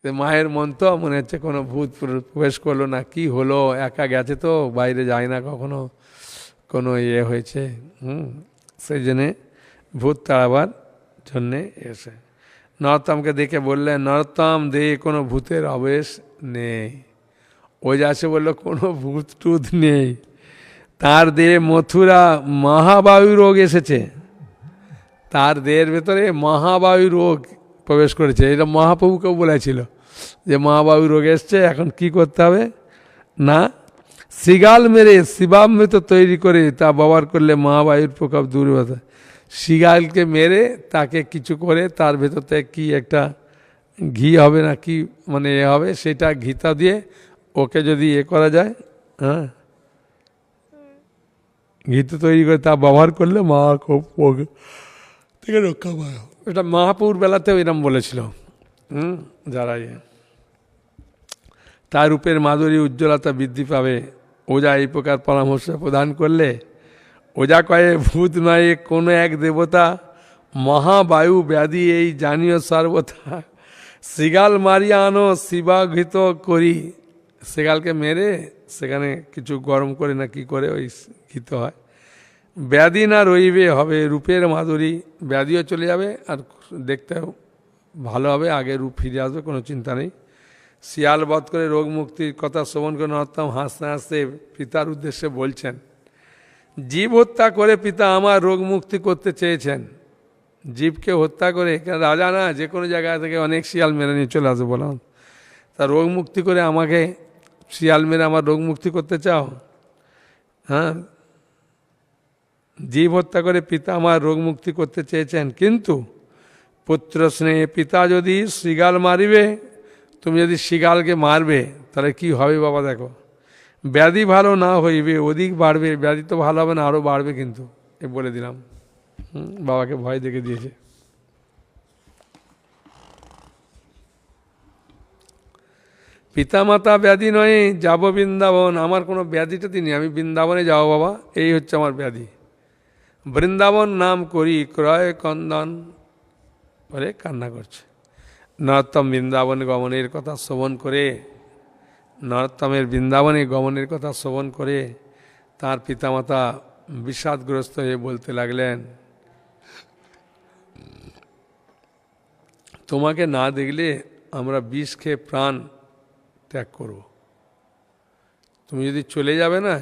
মায়ের মন তো মনে হচ্ছে কোনো ভূত প্রবেশ করলো না, কি হলো, একা গেছে তো, বাইরে যায় না কখনো, কোনো ইয়ে হয়েছে। সেই জন্যে ভূত তাড়াবার জন্যে এসে নরোত্তমকে দেখে বললেন, নরোত্তম দেহে কোনো ভূতের আবেশ নেই। ওই আসে বললো কোনো ভূত টুত নেই, তার দেহে মথুরা মহাবায়ু রোগ এসেছে, তার দেহের ভেতরে মহাবায়ু রোগ প্রবেশ করেছে। এটা মহাপ্রভুকেও বলেছিল যে মহাবায়ু রোগ এসছে, এখন কি করতে হবে না, শৃগাল মেরে শিবামৃত তৈরি করে তা ব্যবহার করলে মহাবায়ুর প্রকোপ দূর হবে। শৃগালকে মেরে তাকে কিছু করে তার ভেতর থেকে কি একটা ঘি হবে না কি মানে এ হবে, সেটা ঘিতা দিয়ে ওকে যদি এ করা যায়, হ্যাঁ ঘিতে তৈরি করে তা ব্যবহার করলে মহা খুব থেকে রক্ষা পায়। এটা মহাপুর বেলাতেও এরম বলেছিল। যারা তার রূপের মাধুরী উজ্জ্বলতা বৃদ্ধি পাবে। ওজা এই প্রকার পরামর্শ প্রদান করলে ওজা কয়ে ভূত নয় কোনো এক দেবতা, মহাবায়ু ব্যাধি এই জানিও সর্বথা, শৃগাল মারিয়া আনো শিবাঘৃত করি। শৃগালকে মেরে সেখানে কিছু গরম করে না কি করে ওই ঘৃত হয়, ব্যাধি না রইবে, হবে রূপের মাধুরী, ব্যাধিও চলে যাবে আর দেখতেও ভালো হবে, আগে রূপ ফিরে আসবে, কোনো চিন্তা নেই। শিয়াল বধ করে রোগ মুক্তির কথা শ্রবণ করে নরোত্তম হাসতে হাসতে পিতার উদ্দেশ্যে বলছেন, জীব হত্যা করে পিতা আমার রোগ মুক্তি করতে চেয়েছেন। জীবকে হত্যা করে, রাজা না, যে কোনো জায়গা থেকে অনেক শিয়াল মেরে নিয়ে চলে আসবে বললাম, তা রোগ মুক্তি করে আমাকে শিয়াল মেরে আমার রোগ মুক্তি করতে চাও? হ্যাঁ, জীব হত্যা করে পিতা আমার রোগ মুক্তি করতে চেয়েছেন, কিন্তু পুত্র স্নেহে পিতা যদি শৃগাল মারিবে, তুমি যদি শৃগালকে মারবে তাহলে কি হবে বাবা, দেখো ব্যাধি ভালো না হইবে, অধিক বাড়বে, ব্যাধি তো ভালো হবে না, আরও বাড়বে, কিন্তু এ বলে দিলাম। বাবাকে ভয় দেখে দিয়েছে। পিতামাতা ব্যাধি নয়, যাব বৃন্দাবন, আমার কোনো ব্যাধিটা তিনি, আমি বৃন্দাবনে যাবো বাবা, এই হচ্ছে আমার ব্যাধি। বৃন্দাবন নাম করি ক্রয় কন্দন, বলে কান্না করছে। নরোত্তম বৃন্দাবনে গমনের কথা শ্রবণ করে, নরোত্তমের বৃন্দাবনে গমনের কথা শ্রবণ করে তার পিতামাতা বিষাদগ্রস্ত হয়ে বলতে লাগলেন, তোমাকে না দেখলে আমরা বিষ খেয়ে প্রাণ ত্যাগ করব। তুমি যদি চলে যাবে না,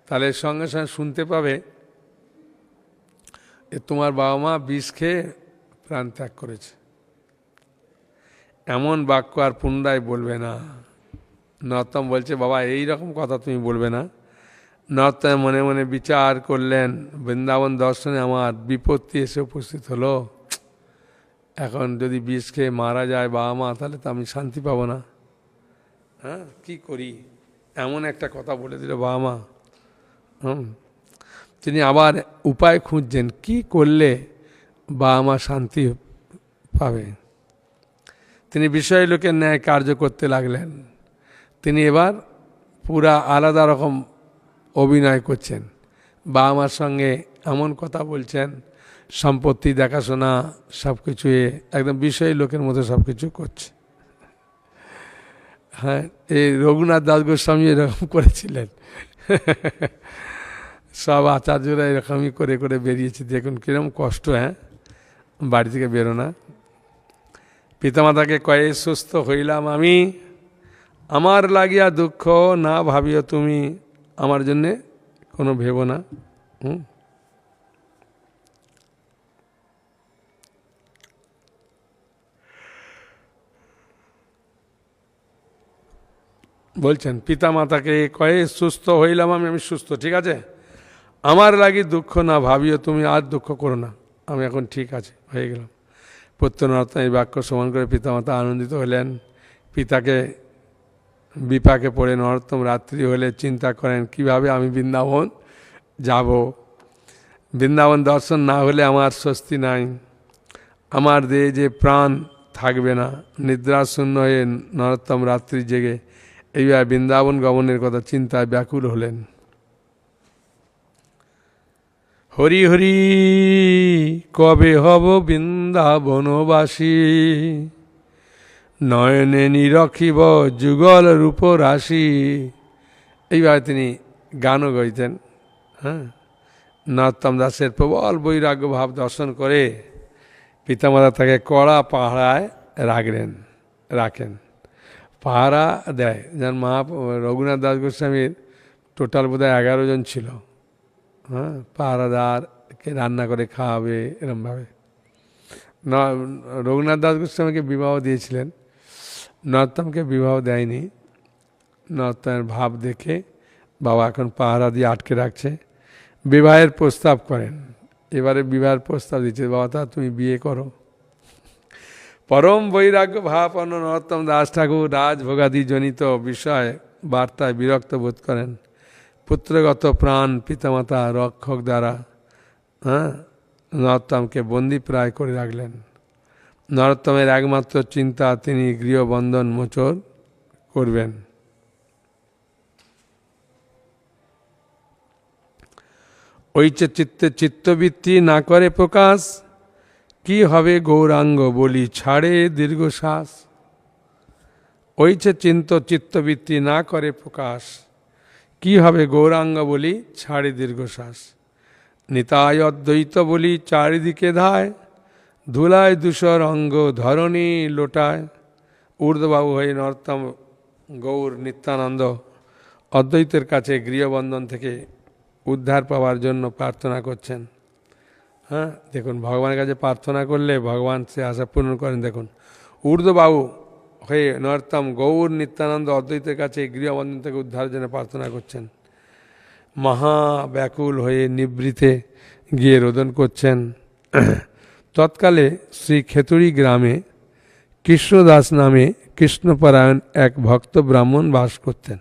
তাহলে সঙ্গে সঙ্গে শুনতে পাবে তোমার বাবা মা বিষ খেয়ে প্রাণ ত্যাগ করেছে। এমন বাক্য আর পুনরায় বলবে না। নরোত্তম বলছে, বাবা এই রকম কথা তুমি বলবে না। নরোত্তম মনে মনে বিচার করলেন, বৃন্দাবন দর্শনে আমার বিপত্তি এসে উপস্থিত হলো, এখন যদি বিষ খেয়ে মারা যায় বাবা মা, তাহলে তো আমি শান্তি পাবো না। হ্যাঁ, কী করি, এমন একটা কথা বলে দিল বাবা মা। তিনি আবার উপায় খুঁজছেন, কি করলে বাবা মা শান্তি পাবে। তিনি বিষয় লোকের ন্যায় কার্য করতে লাগলেন। তিনি এবার পুরা আলাদা রকম অভিনয় করছেন, বাবা মার সঙ্গে এমন কথা বলছেন, সম্পত্তি দেখাশোনা সব কিছু একদম বিষয় লোকের মতো সব কিছু করছে। হ্যাঁ, এই রঘুনাথ দাস গোস্বামী এরকম করেছিলেন। সব আচার্যরা এরকমই করে করে বেরিয়েছে, দেখুন কিরকম কষ্ট। হ্যাঁ, বাড়ি থেকে বেরো না। পিতামাতাকে কয়ে, সুস্থ হইলাম আমি, আমার লাগিয়া দুঃখ না ভাবিও তুমি, আমার জন্যে কোনো ভেবো না। বলছেন পিতামাতাকে কয়ে, সুস্থ হইলাম আমি, আমি সুস্থ, ঠিক আছে, আমার লাগি দুঃখ না ভাবিও তুমি, আর দুঃখ করো না, আমি এখন ঠিক আছে, হয়ে গেলাম। পুত্র নরোত্তম এই বাক্য শ্রবণ করে পিতামাতা আনন্দিত হলেন। পিতাকে বিপাকে পড়ে নরোত্তম রাত্রি হলে চিন্তা করেন, কিভাবে আমি বৃন্দাবন যাব। বৃন্দাবন দর্শন না হলে আমার স্বস্তি নাই, আমার দেহে যে প্রাণ থাকবে না। নিদ্রাশূন্য হয়ে নরোত্তম রাত্রি জেগে এইভাবে বৃন্দাবন গমনের কথা চিন্তায় ব্যাকুল হলেন। হরি হরি কবে হব বৃন্দাবনবাসী, নয়নে নিরখিব যুগল রূপ রাশি। এইভাবে তিনি গানও গাইতেন। হ্যাঁ, নরোত্তম দাসের প্রবল বৈরাগ্য ভাব দর্শন করে পিতামাতা তাকে কড়া পাহারায় রাখেন। পাহারা দেয়। যেন রঘুনাথ দাস গোস্বামীর টোটাল বোধহয় 11 জন ছিল। হ্যাঁ, পাহারাদারকে রান্না করে খাওয়াবে এরমভাবে। রঘুনাথ দাস গোস্বামীকে বিবাহ দিয়েছিলেন, নরোত্তমকে বিবাহ দেয়নি। নরোত্তমের ভাব দেখে বাবা এখন পাহারা দিয়ে আটকে রাখছে। বিবাহের প্রস্তাব করেন। এবারে বিবাহের প্রস্তাব দিচ্ছে, বাবা তা তুমি বিয়ে করো। পরম বৈরাগ্য ভাবাপন্ন নরোত্তম দাস ঠাকুর রাজভোগাদি জনিত বিষয় বার্তায় বিরক্ত বোধ করেন। পুত্রগত প্রাণ পিতামাতা রক্ষক দ্বারা নরোত্তমকে বন্দি প্রায় করে রাখলেন। নরোত্তমের একমাত্র চিন্তা তিনি গৃহবন্ধন মোচন করবেন। ঐচ চিত্তে চিত্তবৃত্তি না করে প্রকাশ, কি হবে গৌরাঙ্গ বলি ছাড়ে দীর্ঘশ্বাস। ঐচ চিত্তবৃত্তি না করে প্রকাশ, কি হবে গৌরাঙ্গ বলি ছাড়ে দীর্ঘশ্বাস। নিতায় অদ্বৈত বলি চারিদিকে ধায়, ধুলায় ধূসর অঙ্গ ধরণী লোটায়। ঊর্ধ্ববাবু হয়ে নরোত্তম গৌর নিত্যানন্দ অদ্বৈতের কাছে গৃহবন্ধন থেকে উদ্ধার পাওয়ার জন্য প্রার্থনা করছেন। হ্যাঁ, দেখুন ভগবানের কাছে প্রার্থনা করলে ভগবান সে আশা পূরণ করেন। দেখুন ঊর্ধ্ববাবু হয়ে নরোত্তম গৌর নিত্যানন্দ অদ্বৈতের কাছে গৃহবন্ধন থেকে উদ্ধারের জন্য প্রার্থনা করছেন। মহা ব্যাকুল হয়ে নিবৃতে গিয়ে রোদন করছেন। তৎকালে শ্রী খেতুড়ি গ্রামে কৃষ্ণদাস নামে কৃষ্ণপরায়ণ এক ভক্ত ব্রাহ্মণ বাস করতেন।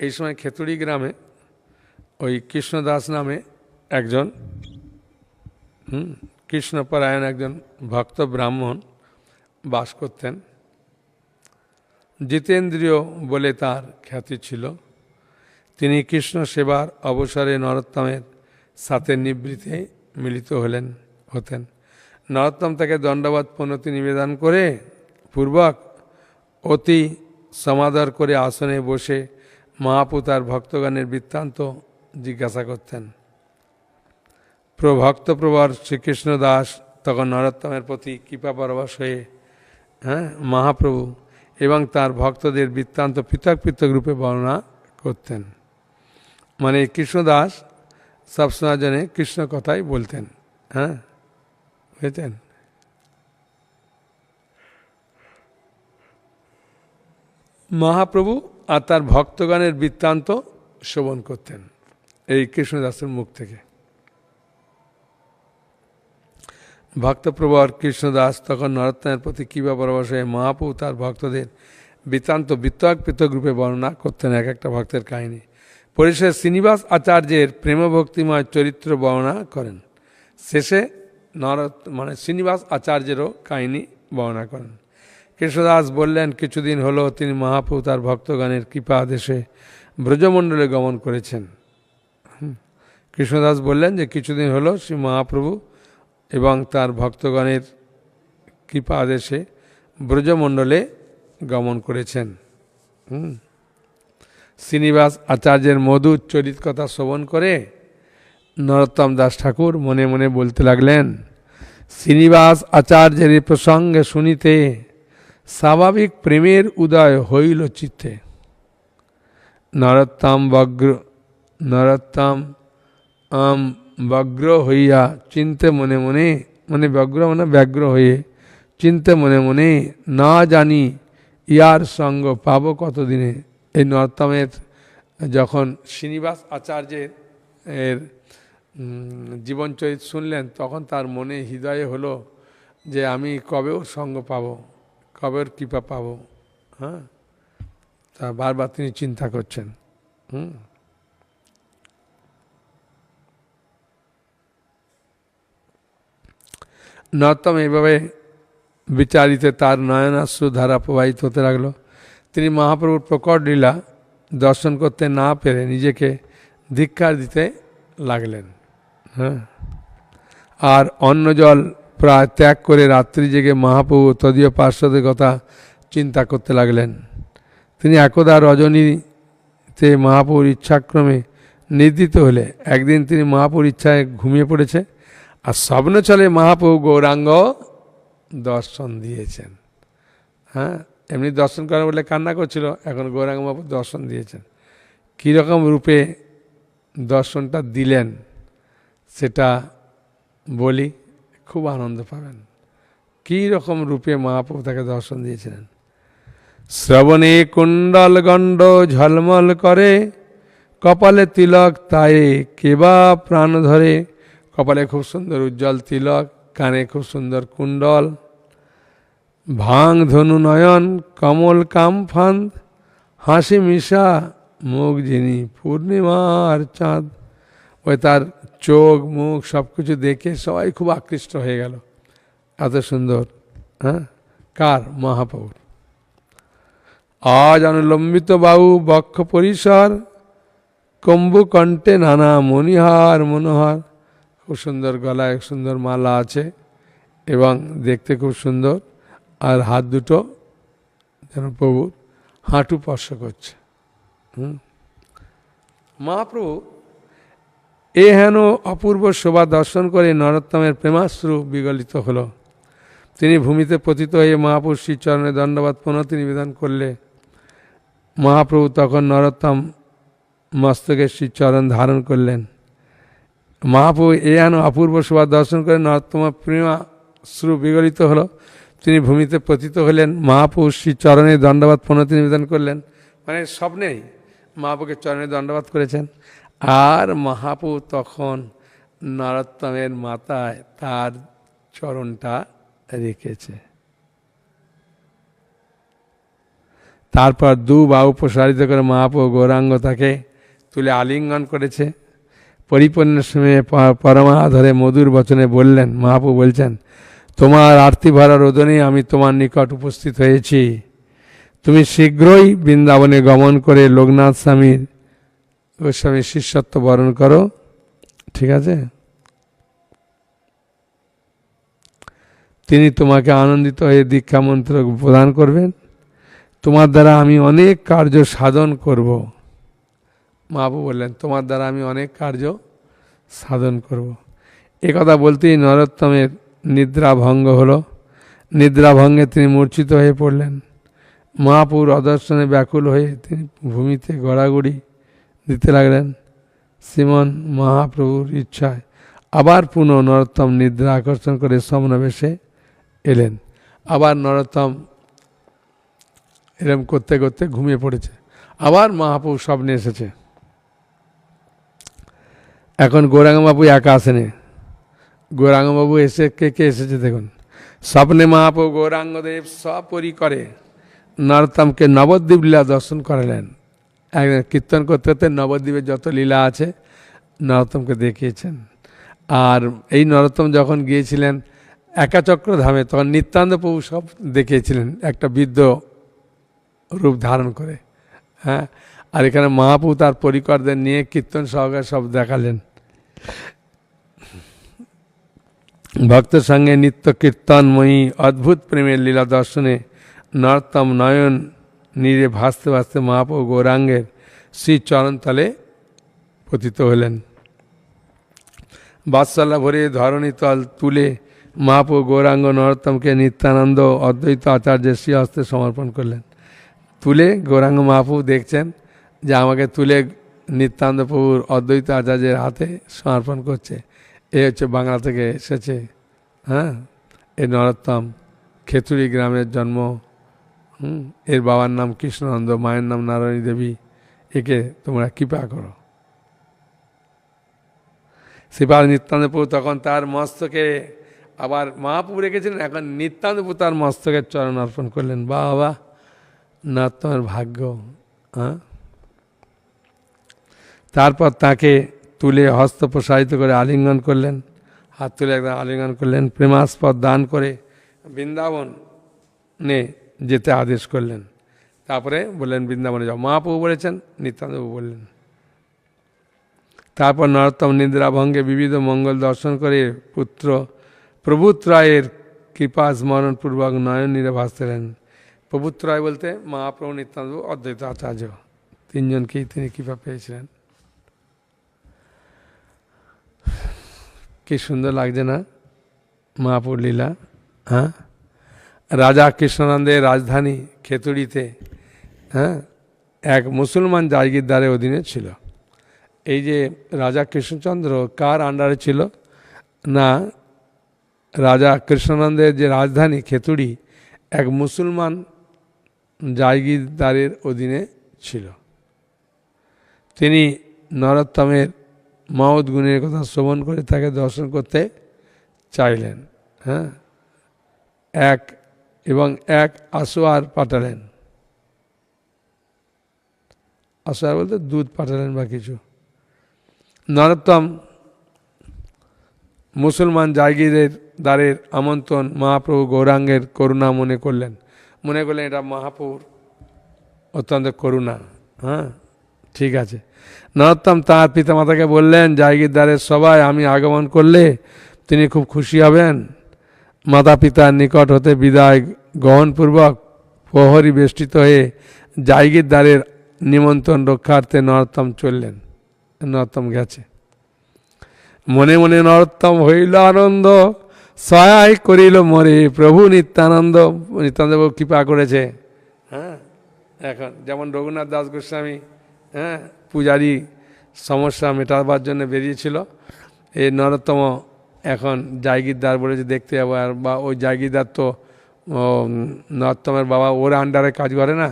এই সময় খেতুড়ি গ্রামে ওই কৃষ্ণদাস নামে একজন কৃষ্ণপরায়ণ একজন ভক্ত ব্রাহ্মণ বাস করতেন। জিতেন্দ্রীয় বলে তার খ্যাতি ছিল। তিনি কৃষ্ণ সেবার অবসরে নরোত্তমের সাথে নিবৃতে মিলিত হতেন। নরোত্তম তাকে দণ্ডবত প্রণতি নিবেদন করে পূর্বক অতি সমাদর করে আসনে বসে মহাপুতার ভক্তগণের বৃত্তান্ত জিজ্ঞাসা করতেন। ভক্তপ্রবর শ্রীকৃষ্ণ দাস তখন নরোত্তমের প্রতি কৃপাপরবশ হয়ে মহাপ্রভু এবং তার ভক্তদের বৃত্তান্ত পৃথক পৃথক রূপে বর্ণনা করতেন। মানে কৃষ্ণদাস সবসময় জনে কৃষ্ণ কথাই বলতেন। হ্যাঁ, বুঝেছেন? মহাপ্রভু আর তার ভক্তগণের বৃত্তান্ত শ্রবণ করতেন এই কৃষ্ণদাসের মুখ থেকে। ভক্তপ্রবর কৃষ্ণদাস তখন নরোত্তমের প্রতি কৃপা পরবশ হয়ে মহাপ্রভু তার ভক্তদের বৃত্তান্ত পৃথক পৃথক রূপে বর্ণনা করতেন এক একটা ভক্তের কাহিনী। পরিশেষে শ্রীনিবাস আচার্যের প্রেমভক্তিময় চরিত্র বর্ণনা করেন। শেষে শ্রীনিবাস আচার্যেরও কাহিনী বর্ণনা করেন। কৃষ্ণদাস বললেন, কিছুদিন হলো তিনি মহাপ্রভু তার ভক্তগণের কৃপা আদেশে ব্রজমণ্ডলে গমন করেছেন। কৃষ্ণদাস বললেন যে কিছুদিন হলো শ্রী মহাপ্রভু এবং তার ভক্তগণের কৃপা আদেশে ব্রজমণ্ডলে গমন করেছেন। শ্রীনিবাস আচার্যের মধুর চরিত কথা শ্রবণ করে নরোত্তম দাস ঠাকুর মনে মনে বলতে লাগলেন, শ্রীনিবাস আচার্যের এই প্রসঙ্গে শুনিতে স্বাভাবিক প্রেমের উদয় হইল চিত্তে। নরোত্তম ব্যগ্র হইয়া চিন্তে মনে মনে ব্যগ্র হয়ে চিন্তে মনে মনে না জানি ইয়ার সঙ্গ পাব কতদিনে। এই নরোত্তমের যখন শ্রীনিবাস আচার্যের জীবনচরিত শুনলেন তখন তার মনে হৃদয়ে হলো যে আমি কবে ওর সঙ্গ পাব, কবে ওর কৃপা পাব। হ্যাঁ, তা বারবার তিনি চিন্তা করছেন। নরোত্তম এইভাবে বিচারিতে তার নয়নাশ্রু ধারা প্রবাহিত হতে লাগলো। তিনি মহাপ্রভুর প্রকট লীলা দর্শন করতে না পেরে নিজেকে ধিক্কার দিতে লাগলেন। হ্যাঁ, আর অন্ন জল প্রায় ত্যাগ করে রাত্রি জেগে মহাপ্রভু তদীয় পার্শ্বদের কথা চিন্তা করতে লাগলেন। তিনি একদা রজনীতে মহাপ্রভুর ইচ্ছাক্রমে নির্দিত হলে একদিন তিনি মহাপ্রভুর ইচ্ছায় ঘুমিয়ে পড়েছে, আর স্বপ্ন চলে মহাপ্রভু গৌরাঙ্গ দর্শন দিয়েছেন। হ্যাঁ, এমনি দর্শন করেন বলে কান্না করছিল, এখন গৌরাঙ্গ মহাপ্রভু দর্শন দিয়েছেন। কীরকম রূপে দর্শনটা দিলেন সেটা বলি, খুব আনন্দ পাবেন। কী রকম রূপে মহাপ্রভু তাকে দর্শন দিয়েছিলেন। শ্রবণে কুণ্ডল গণ্ড ঝলমল করে, কপালে তিলক তায়ে কেবা প্রাণ ধরে। কপালে খুব সুন্দর উজ্জ্বল তিলক, কানে খুব সুন্দর কুণ্ডল, ভাং ধনু নয়ন কমল কামফান্দ, হাসি মিশা মুখ যিনি পূর্ণিমার চাঁদ। ওই তার চোখ মুখ সব কিছু দেখে সবাই খুব আকৃষ্ট হয়ে গেল, এত সুন্দর। হ্যাঁ, কার? মহাপ্রভুর। আজ অনুলম্বিত বাহু বক্ষ পরিসর, কম্বু কণ্ঠে নানা মণিহার মনোহর। খুব সুন্দর গলায় সুন্দর মালা আছে এবং দেখতে খুব সুন্দর, আর হাত দুটো যেন প্রভুর হাঁটু স্পর্শ করছে। মহাপ্রভু এ হেন অপূর্ব শোভা দর্শন করে নরোত্তমের প্রেমাশ্রু বিগলিত হল। তিনি ভূমিতে পতিত হয়ে মহাপুরুষ শ্রীচরণে দণ্ডবাদ প্রণতি নিবেদন করলে মহাপ্রভু তখন নরোত্তম মস্তকে শ্রীচরণ ধারণ করলেন। মহাপ্রভু এ হেন অপূর্ব শোভা দর্শন করে নরোত্তম প্রেমাশ্রু বিগলিত হল। তিনি ভূমিতে পতিত হলেন, মহাপুরুষ শ্রীচরণে দণ্ডবাদ প্রণতি নিবেদন করলেন। মানে স্বপ্নেই মহাপ্রভুকে চরণে দণ্ডবাদ করেছেন। আর মহাপ্রভু তখন নরোত্তমের মাথায় তার চরণটা রেখেছে। তারপর দু বাহু প্রসারিত করে মহাপ্রভু গৌরাঙ্গ তাকে তুলে আলিঙ্গন করেছে। পরিপূর্ণের সময়ে পরমাধরে মধুর বচনে বললেন, মহাপ্রভু বলছেন, তোমার আরতি ভরা রোদনে আমি তোমার নিকট উপস্থিত হয়েছি। তুমি শীঘ্রই বৃন্দাবনে গমন করে লোকনাথ স্বামীর গোস্বামীর শিষ্যত্ব বরণ করো। ঠিক আছে? তিনি তোমাকে আনন্দিত হয়ে দীক্ষা মন্ত্র প্রদান করবেন। তোমার দ্বারা আমি অনেক কার্য সাধন করব। মহাপ্রভু বললেন, তোমার দ্বারা আমি অনেক কার্য সাধন করব। এ কথা বলতেই নরোত্তমের নিদ্রা ভঙ্গ হলো। নিদ্রা ভঙ্গে তিনি মূর্ছিত হয়ে পড়লেন। মহাপ্রভুর অদর্শনে ব্যাকুল হয়ে তিনি ভূমিতে গড়াগড়ি দিতে লাগলেন। শ্রীমন মহাপ্রভুর ইচ্ছায় আবার পুনঃ নরোত্তম নিদ্রা আকর্ষণ করে সমনবেশে এলেন। আবার নরোত্তম এরম করতে করতে ঘুমিয়ে পড়েছে। আবার মহাপ্রভু স্বপ্নে এসেছে। এখন গৌরাঙ্গবাবু একা আসেনি। গৌরাঙ্গবাবু এসে কে কে এসেছে দেখুন। স্বপ্নে মহাপ্রভু গৌরাঙ্গদেব সপরিকরে নরোত্তমকে নবদ্বীপ লীলা দর্শন করালেন। একদিন কীর্তন করতে করতে নবদ্বীপের যত লীলা আছে নরোত্তমকে দেখিয়েছেন। আর এই নরোত্তম যখন গিয়েছিলেন একাচক্র ধামে, তখন নিত্যানন্দ প্রভু সব দেখিয়েছিলেন একটা বৃদ্ধ রূপ ধারণ করে। হ্যাঁ, আর এখানে মহাপ্রভু তার পরিকরদের নিয়ে কীর্তন সহকারে সব দেখালেন। ভক্তের সঙ্গে নিত্য কীর্তনময়ী অদ্ভুত প্রেমের লীলা দর্শনে নরোত্তম নয়ন নীরে ভাসতে ভাসতে মহাপ্রভু গৌরাঙ্গের শ্রী চরণতলে পতিত হলেন। বাৎসল্য ভরে ধরণীতল তুলে মহাপ্রভু গৌরাঙ্গ নরোত্তমকে নিত্যানন্দ অদ্বৈত আচার্যের শ্রী হস্তে সমর্পণ করলেন। তুলে গৌরাঙ্গ মহাপ্রভু দেখছেন যে আমাকে তুলে নিত্যানন্দ প্রভুর অদ্বৈত আচার্যের হাতে সমর্পণ করছে। এ হচ্ছে বাংলা থেকে এসেছে। হ্যাঁ, এই নরোত্তম খেতুরি গ্রামের জন্ম। এর বাবার নাম কৃষ্ণানন্দ, মায়ের নাম নারায়ণী দেবী। একে তোমরা কৃপা করো। শ্রীপাদ নিত্যানন্দ প্রভু তখন তার মস্তকে আবার মহাপ্রভু রেখেছিলেন, এখন নিত্যানন্দ প্রভু তার মস্তকের চরণ অর্পণ করলেন। বাবা, নরোত্তমের ভাগ্য। হ্যাঁ, তারপর তাকে তুলে হস্ত প্রসারিত করে আলিঙ্গন করলেন। হাত তুলে একদম আলিঙ্গন করলেন। প্রেমাস্পদ দান করে বৃন্দাবনে যেতে আদেশ করলেন। তারপরে বললেন বৃন্দাবনে যাও। মহাপ্রভু বলেছেন, নিত্যানন্দবাবু বললেন। তারপর নরোত্তম নিদ্রাভঙ্গে বিবিধ মঙ্গল দর্শন করে পুত্র প্রভুত্রয়ের কৃপা স্মরণপূর্বক নয়ন নীরে ভাসছিলেন। প্রভুত্রয় বলতে মহাপ্রভু, নিত্যানন্দ, অদ্বৈত আচার্য, তিনজনকেই তিনি কৃপা পেয়েছিলেন। কি সুন্দর লাগছে না মহাপুর লীলা। হ্যাঁ, রাজা কৃষ্ণানন্দের রাজধানী খেতুড়িতে এক মুসলমান জাগিরদারের অধীনে ছিল। এই যে রাজা কৃষ্ণচন্দ্র কার আন্ডারে ছিল না, রাজা কৃষ্ণানন্দের যে রাজধানী খেতুড়ি এক মুসলমান জাগিরদারের অধীনে ছিল। তিনি নরোত্তমের মহৎ গুণের কথা শ্রবণ করে তাকে দর্শন করতে চাইলেন। হ্যাঁ, এক আসোয়ার পাঠালেন। আসোয়ার বলতে দুধ পাঠালেন বা কিছু। নরোত্তম মুসলমান জাগিরদারের আমন্ত্রণ মহাপ্রভু গৌরাঙ্গের করুণা মনে করলেন এটা মহাপ্রভুর অত্যন্ত করুণা। হ্যাঁ, ঠিক আছে। নরোত্তম তাঁর পিতামাতাকে বললেন, জাগিরদারের সভায় আমি আগমন করলে তিনি খুব খুশি হবেন। মাতা পিতার নিকট হতে বিদায় গ্রহণপূর্বক প্রহরী বেষ্টিত হয়ে জাগিরদারের নিমন্ত্রণ রক্ষার্থে নরোত্তম চললেন। নরোত্তম গেছে। মনে মনে নরোত্তম হইল আনন্দ, সহায় করিল মোরে প্রভু নিত্যানন্দ। নিত্যানন্দ কৃপা করেছে। হ্যাঁ, এখন যেমন রঘুনাথ দাস গোস্বামী পূজারী সমস্যা মেটাবার জন্য বেরিয়েছিল, এই নরোত্তম এখন জাগিরদার বলেছে দেখতে যাবো। আর বা ওই জাগিরদার তো নরোত্তমের বাবা ওর আন্ডারে কাজ করে না,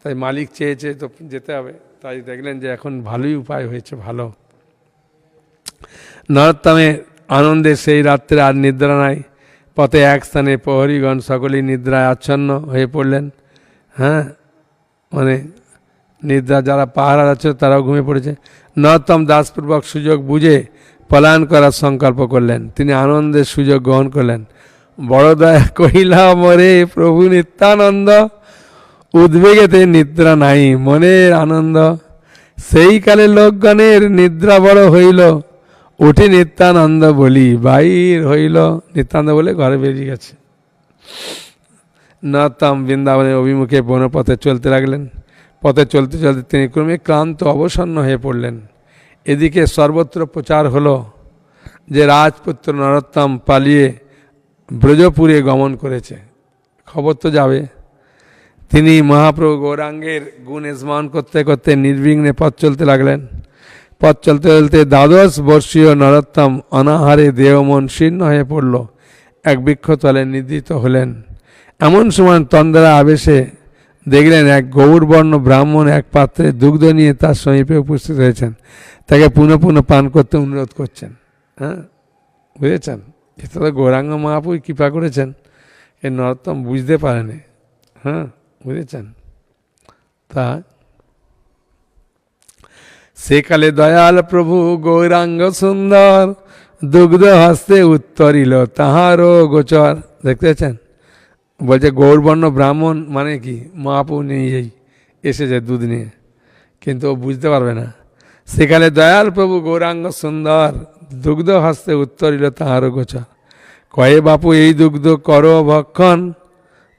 তাই মালিক চেয়েছে তো যেতে হবে। তাই দেখলেন যে এখন ভালোই উপায় হয়েছে, ভালো। নরোত্তমের আনন্দে সেই রাত্রে আর নিদ্রা নাই। পথে এক স্থানে প্রহরীগণ সকলেই নিদ্রায় আচ্ছন্ন হয়ে পড়লেন। হ্যাঁ, মানে নিদ্রা যারা পাহারা যাচ্ছে তারাও ঘুমিয়ে পড়েছে। নরোত্তম দাসপূর্বক সুযোগ বুঝে পলায়ন করার সংকল্প করলেন। তিনি আনন্দের সুযোগ গ্রহণ করলেন। বড় দয়া কহিলা মরে প্রভু নিত্যানন্দ, উদ্বেগেতে নিদ্রা নাই মনের আনন্দ। সেই কালে লোকগণের নিদ্রা বড় হইল, উঠে নিত্যানন্দ বলি বাইর হইল। নিত্যানন্দ বলে ঘরে বেরিয়ে গেছে। নরোত্তম বৃন্দাবনের অভিমুখে বনপথে চলতে লাগলেন। পথে চলতে চলতে তিনি ক্রমে ক্লান্ত অবসন্ন হয়ে পড়লেন। এদিকে সর্বত্র প্রচার হলো যে রাজপুত্র নরোত্তম পালিয়ে ব্রজপুরে গমন করেছে। খবর তো যাবে। তিনি মহাপ্রভু গৌরাঙ্গের গুণ স্মরণ করতে করতে নির্বিঘ্নে পথ চলতে লাগলেন। পথ চলতে চলতে 12 বর্ষীয় নরোত্তম অনাহারে দেহমন শীর্ণ হয়ে পড়ল। এক বৃক্ষতলে নিদ্রিত হলেন। এমন সময় তন্দ্রা আবেশে দেখলেন এক গৌরবর্ণ ব্রাহ্মণ এক পাত্রে দুগ্ধ নিয়ে তার সমীপে উপস্থিত হয়েছেন। তাকে পুনঃ পুনঃ পান করতে অনুরোধ করছেন। হ্যাঁ, বুঝেছেন? এটা তো গৌরাঙ্গ মহাপ্রভু কৃপা করেছেন, এ নরোত্তম বুঝতে পারেনি। হ্যাঁ, বুঝেছেন? তা সেকালে দয়াল প্রভু গৌরাঙ্গ সুন্দর, দুগ্ধ হস্তে উত্তরিল তাহারও গোচর। দেখতেছেন? বলছে গৌরবর্ণ ব্রাহ্মণ মানে কি, মহাপ্রভু নিয়েই এসেছে দুধ নিয়ে, কিন্তু ও বুঝতে পারবে না। সেকালে দয়াল প্রভু গৌরাঙ্গ সুন্দর, দুগ্ধ হস্তে উত্তরিল তাহারও গোচর। কয়ে বাপু এই দুগ্ধ কর ভক্ষণ,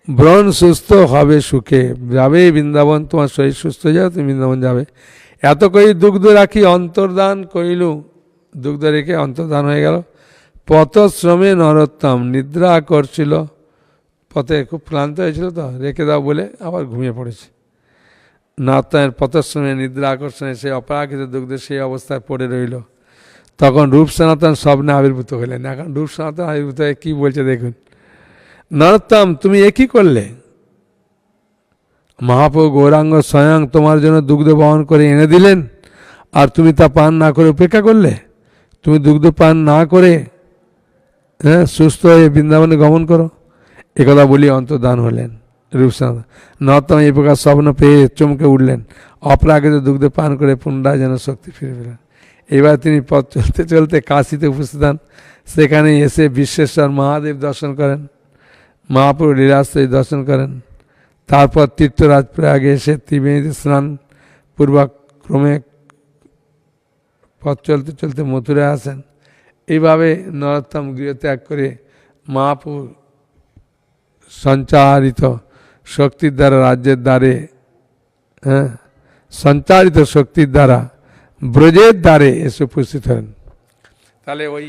ব্রণ সুস্থ হবে সুখে। যাবে বৃন্দাবন, তোমার শরীর সুস্থ হয়ে যাবে, তুমি বৃন্দাবন যাবে। এত কই দুগ্ধ রাখি অন্তর্দান কইলু। দুগ্ধ রেখে অন্তর্দান হয়ে গেল। পথশ্রমে নরোত্তম নিদ্রা করছিল। পথে খুব ক্লান্ত হয়েছিল তো, রেখে দাও বলে আবার ঘুমিয়ে পড়েছে। নরোত্তমের পথশ্রমে নিদ্রা আকর্ষণে সেই অপরাকৃত দুগ্ধ সেই অবস্থায় পড়ে রইল। তখন রূপ সনাতন স্বপ্নে আবির্ভূত হলেন। এখন রূপ সনাতন আবির্ভূত হয়ে কী বলছে দেখুন। নরোত্তম, তুমি এ কী করলে? মহাপ্রভু গৌরাঙ্গ স্বয়ং তোমার জন্য দুগ্ধ বহন করে এনে দিলেন, আর তুমি তা পান না করে উপেক্ষা করলে। তুমি দুগ্ধ পান না করে সুস্থ হয়ে বৃন্দাবনে গমন করো। একথা বলি অন্তর্ধান হলেন রূপসনাতন। নরোত্তম এই প্রকার স্বপ্ন পেয়ে চমকে উঠলেন। অপরাগিত দুগ্ধ পান করে পুনরায় যেন শক্তি ফিরে পেলেন। এবার তিনি পথ চলতে চলতে কাশীতে উপস্থিত হন। সেখানে এসে বিশ্বেশ্বর মহাদেব দর্শন করেন, মহাপ্রভু লীলাশ্রী দর্শন করেন। তারপর তীর্থরাজ প্রয়াগে এসে ত্রিবেণীতে স্নান পূর্বক ক্রমে পথ চলতে চলতে মথুরায় আসেন। এইভাবে নরোত্তম গৃহত্যাগ করে মহাপুর সঞ্চারিত শক্তির দ্বারা রাজ্যের দ্বারে, হ্যাঁ, সঞ্চারিত শক্তির দ্বারা ব্রজের দ্বারে এসে উপস্থিত হলেন। তাহলে ওই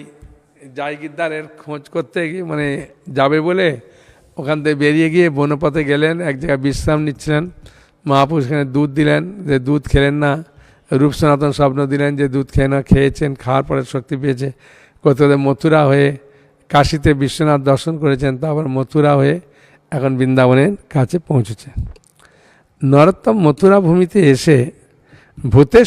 জায়গিরদারের খোঁজ করতে গিয়ে মানে যাবে বলে ওখান থেকে বেরিয়ে গিয়ে বনপথে গেলেন, এক জায়গায় বিশ্রাম নিচ্ছিলেন। মহাপুরুষ সেখানে দুধ দিলেন, যে দুধ খেলেন না। রূপ সনাতন স্বপ্ন দিলেন যে দুধ খেয়ে না, খেয়েছেন, খাওয়ার পরে শক্তি পেয়েছে। কোথাও মথুরা হয়ে কাশীতে বিশ্বনাথ দর্শন করেছেন, তারপর মথুরা হয়ে এখন বৃন্দাবনের কাছে পৌঁছেছেন। নরোত্তম মথুরা ভূমিতে এসে ভূতের